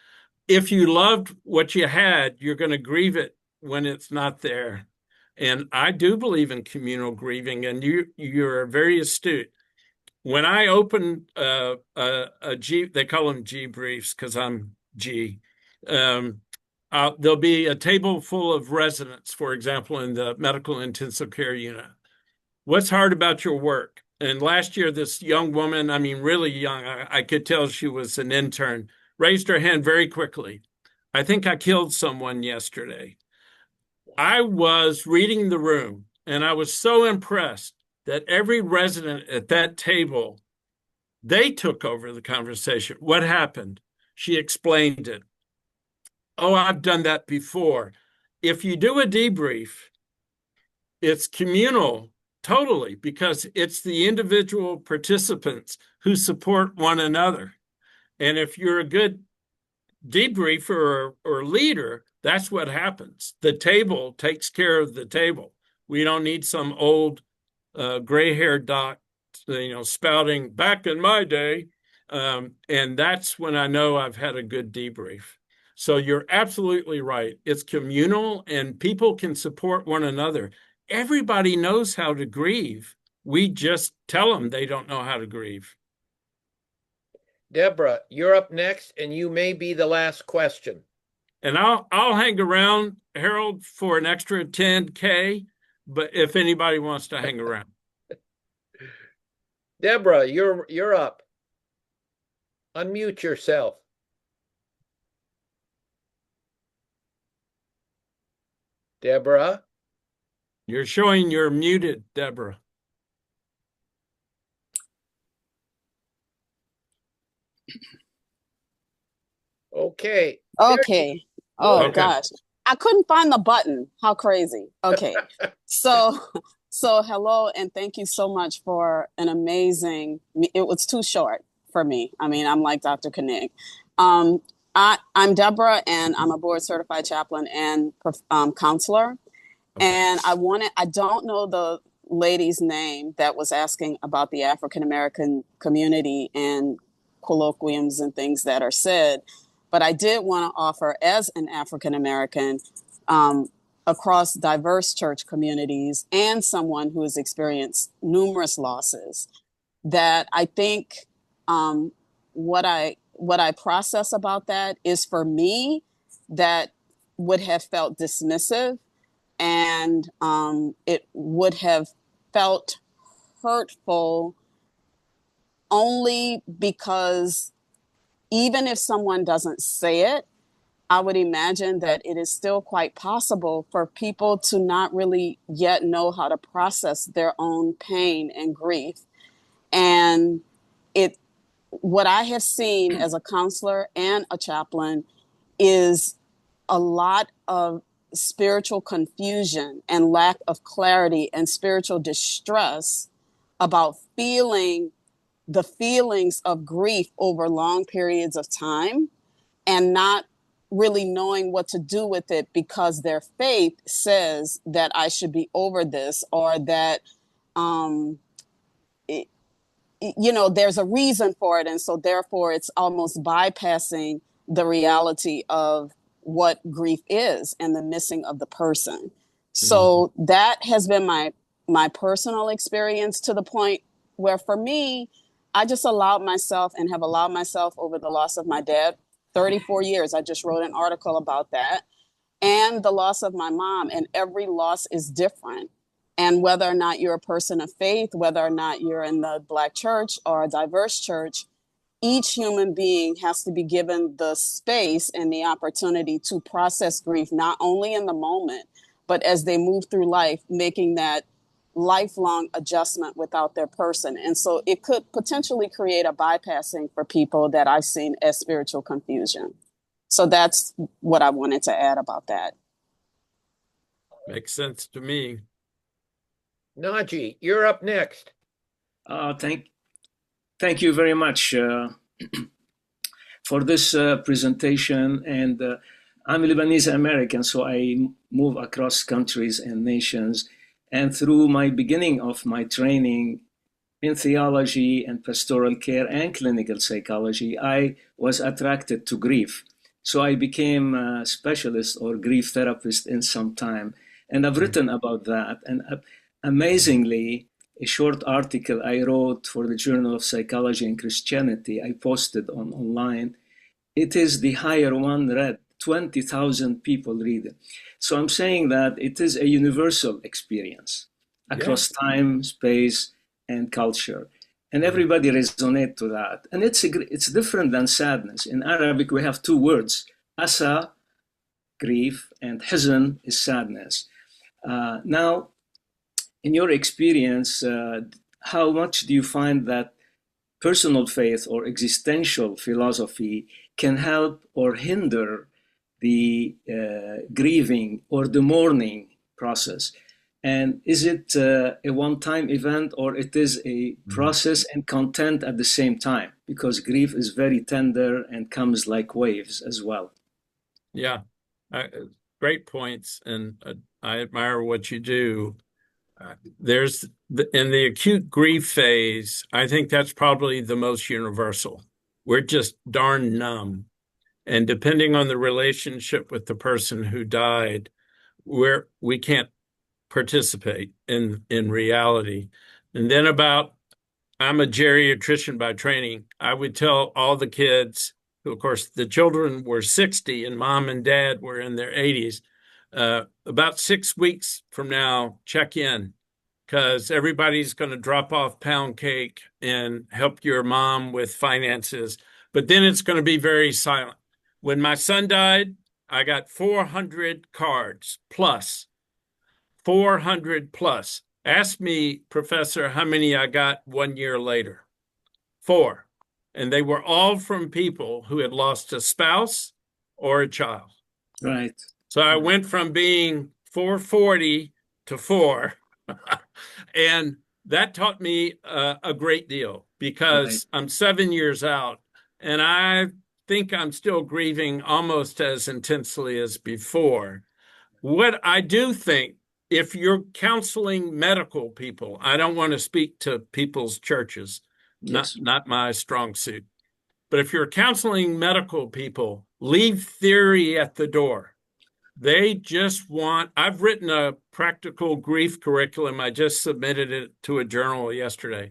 If you loved what you had, you're going to grieve it when it's not there. And I do believe in communal grieving, and you're very astute. When I open a G, they call them G briefs because I'm G. There'll be a table full of residents, for example, in the medical intensive care unit. What's hard about your work? And last year, this young woman, I mean, really young, I could tell she was an intern, raised her hand very quickly. I think I killed someone yesterday. I was reading the room, and I was so impressed that every resident at that table, they took over the conversation. What happened? She explained it. Oh, I've done that before. If you do a debrief, it's communal, totally, because it's the individual participants who support one another. And if you're a good debriefer or leader, that's what happens. The table takes care of the table. We don't need some old gray-haired doc, spouting back in my day. And that's when I know I've had a good debrief. So you're absolutely right. It's communal and people can support one another. Everybody knows how to grieve. We just tell them they don't know how to grieve. Deborah, you're up next, and you may be the last question. And I'll hang around, Harold, for an extra 10K, but if anybody wants to hang around. Deborah, you're up. Unmute yourself. Deborah? You're showing you're muted, Deborah. Okay. Okay. Oh, Okay. gosh. I couldn't find the button. How crazy. Okay. So hello, and thank you so much for an amazing, it was too short for me. I mean, I'm like Dr. Koenig. I'm Deborah, and I'm a board certified chaplain and counselor. Okay. And I don't know the lady's name that was asking about the African-American community and colloquiums and things that are said. But I did want to offer, as an African-American, across diverse church communities and someone who has experienced numerous losses, that I think what I process about that is, for me, that would have felt dismissive, and it would have felt hurtful only because even if someone doesn't say it, I would imagine that it is still quite possible for people to not really yet know how to process their own pain and grief. And what I have seen as a counselor and a chaplain is a lot of spiritual confusion and lack of clarity and spiritual distress about feeling the feelings of grief over long periods of time, and not really knowing what to do with it because their faith says that I should be over this, or that there's a reason for it, and so therefore it's almost bypassing the reality of what grief is and the missing of the person. So that has been my personal experience, to the point where, for me, I just allowed myself and have allowed myself over the loss of my dad, 34 years. I just wrote an article about that, and the loss of my mom. And every loss is different. And whether or not you're a person of faith, whether or not you're in the Black church or a diverse church, each human being has to be given the space and the opportunity to process grief, not only in the moment, but as they move through life, making that lifelong adjustment without their person. And so it could potentially create a bypassing for people that I've seen as spiritual confusion. So that's what I wanted to add about that. Makes sense to me. Naji, you're up next. Thank you very much for this presentation. And I'm Lebanese American, so I move across countries and nations. And through my beginning of my training in theology and pastoral care and clinical psychology, I was attracted to grief. So I became a specialist or grief therapist in some time. And I've written about that. And amazingly, a short article I wrote for the Journal of Psychology and Christianity, I posted online. It is the higher one read. 20,000 people read it. So I'm saying that it is a universal experience across time, space, and culture. And everybody resonates to that. And it's different than sadness. In Arabic, we have two words, asa, grief, and hazan is sadness. Now, in your experience, how much do you find that personal faith or existential philosophy can help or hinder the grieving or the mourning process? And is it a one-time event, or it is a process and content at the same time? Because grief is very tender and comes like waves as well. Yeah, great points. And I admire what you do. In the acute grief phase, I think that's probably the most universal. We're just darn numb. And depending on the relationship with the person who died, we can't participate in reality. And then I'm a geriatrician by training. I would tell all the kids, who, of course, the children were 60 and mom and dad were in their 80s, about 6 weeks from now, check in, because everybody's going to drop off pound cake and help your mom with finances. But then it's going to be very silent. When my son died, I got 400 cards plus. 400 plus. Ask me, Professor, how many I got 1 year later. 4. And they were all from people who had lost a spouse or a child. Right. So I went from being 440 to 4. And that taught me a great deal, because I'm 7 years out, and I think I'm still grieving almost as intensely as before. What I do think, if you're counseling medical people, I don't want to speak to people's churches, Yes. not my strong suit. But if you're counseling medical people, leave theory at the door. They just want, I've written a practical grief curriculum. I just submitted it to a journal yesterday.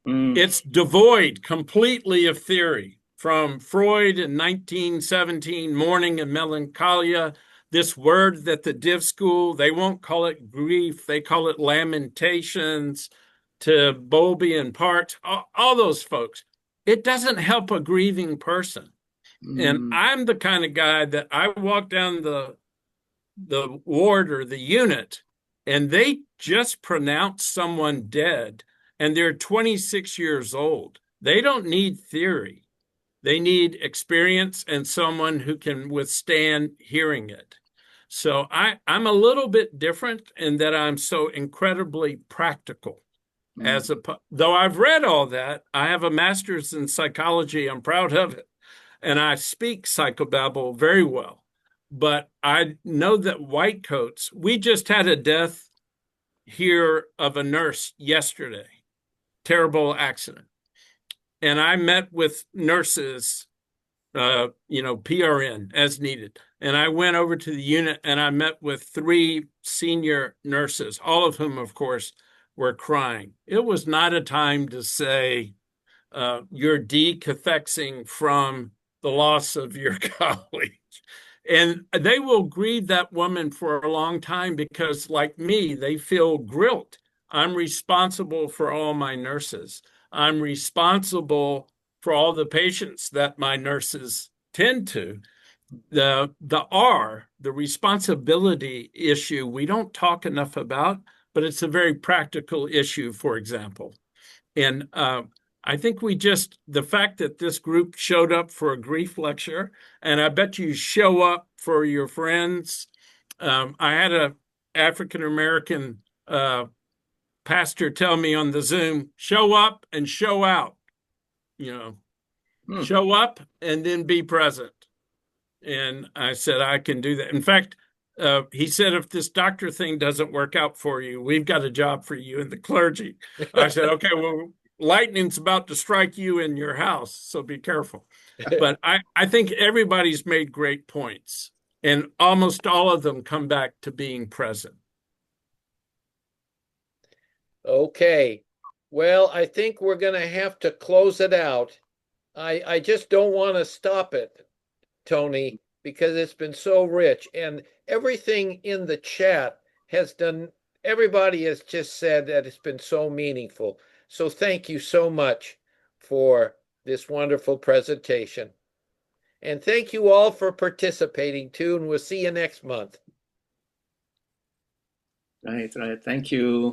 It's devoid completely of theory. From Freud in 1917, Mourning and Melancholia, this word that the Div School, they won't call it grief, they call it lamentations, to Bowlby and Parks, all those folks. It doesn't help a grieving person. And I'm the kind of guy that I walk down the ward or the unit, and they just pronounce someone dead, and they're 26 years old. They don't need theory. They need experience and someone who can withstand hearing it. So I'm a little bit different in that I'm so incredibly practical. Though I've read all that, I have a master's in psychology. I'm proud of it. And I speak psychobabble very well. But I know that white coats, we just had a death here of a nurse yesterday. Terrible accident. And I met with nurses, PRN as needed. And I went over to the unit and I met with 3 senior nurses, all of whom, of course, were crying. It was not a time to say you're decathexing from the loss of your colleague. And they will grieve that woman for a long time because, like me, they feel guilt. I'm responsible for all my nurses. I'm responsible for all the patients that my nurses tend to. The responsibility issue, we don't talk enough about, but it's a very practical issue, for example. And I think the fact that this group showed up for a grief lecture, and I bet you show up for your friends. I had an African-American pastor tell me on the Zoom, show up and show out, show up and then be present. And I said, I can do that. In fact, he said, if this doctor thing doesn't work out for you, we've got a job for you in the clergy. I said, okay, well, lightning's about to strike you in your house, so be careful. But I think everybody's made great points, and almost all of them come back to being present. Okay. Well, I think we're going to have to close it out. I just don't want to stop it, Tony, because it's been so rich, and everything in the chat everybody has just said that it's been so meaningful. So thank you so much for this wonderful presentation. And thank you all for participating too, and we'll see you next month. Right. Thank you.